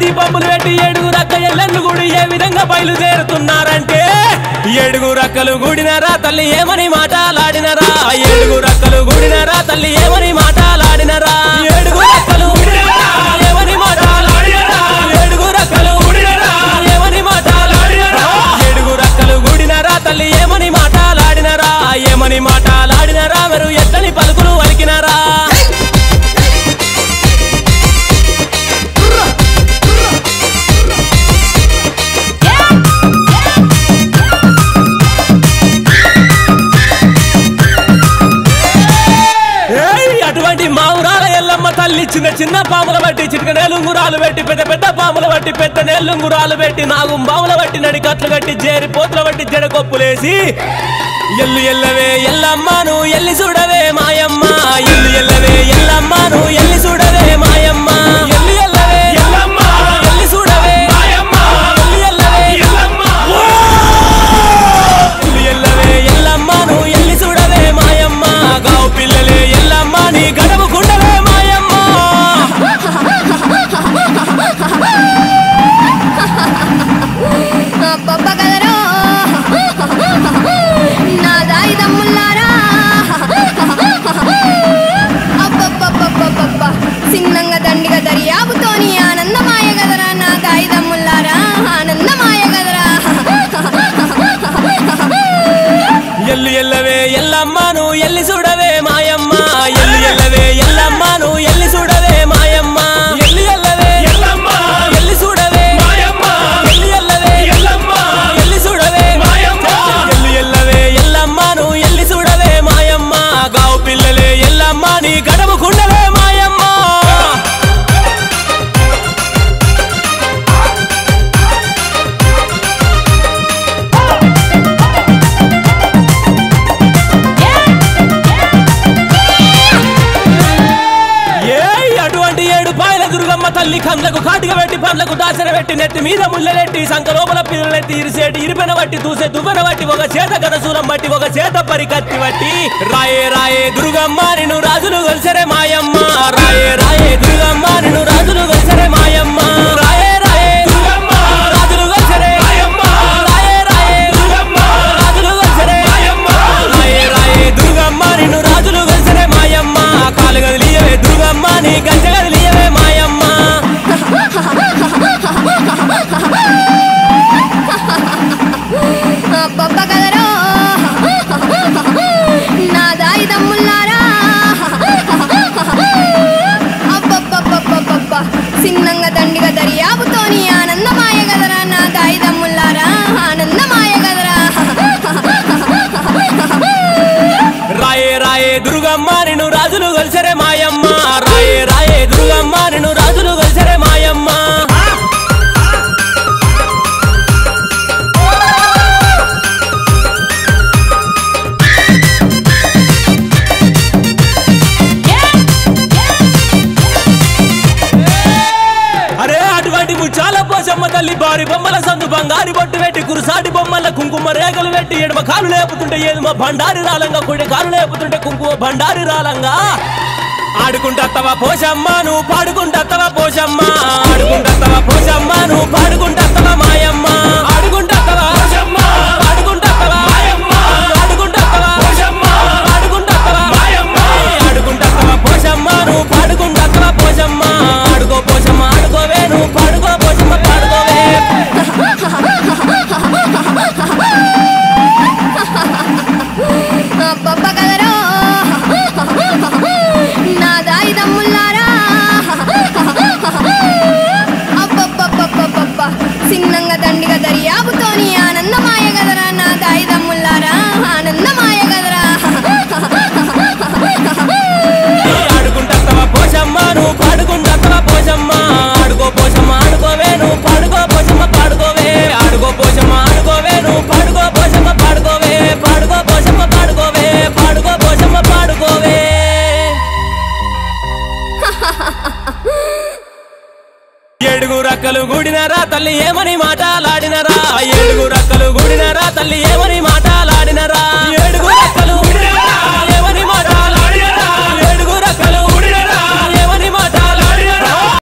దీపములు పెట్టి ఏడుగురు అక్క ఎల్లెన్ను గుడి ఏ విధంగా బయలుదేరుతున్నారంటే ఏడుగురు అక్కలు గుడినరా తల్లి ఏమని మాటలాడినరా ఏడుగురు అక్కలు గుడినరా తల్లి ఏమని మాటలాడినరా ఏడుగురు అక్కలు ఏమని మాటలాడినరా ఏడుగురు అక్కలు ఏమని మాటలాడినరా ఏడుగురు అక్కలు గుడినరా తల్లి ఏమని మాటలాడినరా ఏమని మాటలాడినరా మరి ఎట్లని పలుకులు వలికినరా తల్లి చిన్న చిన్న పాముల బట్టి చిటిక నేలుంగురాలు పెట్టి పెద్ద పెద్ద పాముల బట్టి పెద్ద నేలుంగురాలు పెట్టి నాగు బాముల బట్టి నడికట్లు కట్టి జేరి పోతుల బట్టి జడకొప్పులేసి ఎల్లు ఎల్లవే ఎల్లమ్మను ఎల్లి చూడవే మాయమ్మ ఎల్లు ఎల్లవే ఎల్లమ్మను ఎల్లి చూడవే మాయమ్మ ఎల్లు ఎల్లవే ఎల్లమ్మ ఎల్లి చూడవే మాయమ్మ ఎల్లు ఎల్లవే ఎల్లమ్మ ఎల్లు ఎల్లవే ఎల్లమ్మను ఎల్లి చూడవే మాయమ్మ గావు పిల్లలే ఎల్లమ్మ నీ గడవు కుండవే పప్ప కదరా నా దాయి దమ్ముల్లారా అబ్బబ్బబ్బబ్బబ్బ సిన్నంగా దండిగా దర్యాబుతోని ఆనందమాయ గదరా నా దాయి దమ్ముల్లారా ఆనందమాయ గదరా ఎల్లు ఎల్లవే ఎల్లమ్మను ఎల్లి చూడవే మాయమ్మ ఎల్లు ఎల్లవే ఎల్లమ్మను ఎల్లి చూడవే మాయమ్మ ఎల్లు ఎల్లవే ఎల్లమ్మ ఎల్లి చూడవే మాయమ్మ ఎల్లు ఎల్లవే ఎల్లమ్మ ఎల్లి చూడవే మాయమ్మ ఎల్లు ఎల్లవే ఎల్లమ్మను ఎల్లి చూడవే మాయమ్మ గావు పిల్లలే ఎల్లమ్మ నీ గడవు కుండవే మాయమ్మ తల్లి కండ్లకు కాటిగా పెట్టి పండ్లకు దాసన పెట్టి నెత్తి మీద ముళ్ళెట్టి సంక లోపల పిల్లలెట్టి ఇరిసేటి ఇరిపెన బట్టి దూసే దువ్వెన బట్టి ఒక చేత గదసూరం బట్టి ఒక చేత పరికత్తి బట్టి రాయే రాయే దుర్గమ్మ నిన్ను రాజులు గొల్సరే మాయమ్మ రాయే రాయే దుర్గమ్మ నిన్ను రాజులు గొల్సరే మాయమ్మ రాయే రాయే దుర్గమ్మ రాజులు గొల్సరే మాయమ్మ రాయే రాయే దుర్గమ్మ రాజులు గొల్సరే మాయమ్మ రాయే రాయే దుర్గమ్మ నిన్ను రాజులు గొల్సరే మాయమ్మ కాలు గదిలియవే దుర్గమ్మ నీ గంజ గదిలియవే మాయమ్మ పప్ప కదరా నా దాయి దమ్ముల్లారా అబ్బబ్బబ్బబ్బబ్బ సిన్నంగా దండిగా దర్యాబుతోని ఆనందమాయ గదరా నా దాయి దమ్ముల్లారా ఆనందమాయ గదరా రాయే రాయే దుర్గమ్మ నిన్ను రాజులు గొల్సరే మాయమ్మ రాయే రాయే దుర్గమ్మ నిన్ను రాజులు గొల్సరే మాయమ్మ అరే అటువంటి ముచ్చాల పోసమ్మ తల్లి బారి బొమ్మల సందు బంగారి బొట్టు పెట్టి కురుసాటి బొమ్మల కుంకుమ రేగలు పెట్టి ఎడమ కాలు లేపుతుంటే ఏదుమ బండారి రాలంగా కుడి కాలు లేపుతుంటే కుంకుమ బండారి రాలంగా ఆడుకుంటత్తవా పోషమ్మ నువ్వు పాడుకుంటత్తవా పోషమ్మ ఆడుకుంటత్తవా పోషమ్మ నువ్వు పాడుకుంటత్తవా మాయమ్మ ఆడుకుంటత్తవా పోషమ్మ పాడుకుంటత్తవా మాయమ్మ ఆడుకుంటత్తవా పోషమ్మ పాడుకుంటత్తవా మాయమ్మ ఆడుకుంటత్తవా పోషమ్మ నువ్వు పాడుకుంటత్తవా పోషమ్మ ఆడుకో పోషమ్మ ఆడుకోవే నువ్వు పాడుకో పోషమ్మ పాడుకోవే పప్ప కదరా నా దాయి దమ్ముల్లారా అబ్బబ్బబ్బబ్బబ్బ సిన్నంగా దండిగా దర్యాబుతోని ఆనందమాయ గదరా నా దాయి దమ్ముల్లారా ఆనందమాయ గదరా ఆడుకుంటత్తవా పోషమ్మ నువ్వు పాడుకుంటత్తవా పోషమ్మ ఆడుకో పోషమ్మ ఆడుకోవే నువ్వు పాడుకో పోషమ్మ పాడుకోవే ఆడుకో పోషమ్మ ఆడుకోవే నువ్వు పాడుకో పోషమ్మ పాడుకోవే పాడుకో పోషమ్మ పాడుకోవే పాడుకో పోషమ్మ పాడుకోవే ఏడుగురు అక్కలు గుడినరా తల్లి ఏమని మాటలాడినరా ఏడుగురు అక్కలు గుడినరా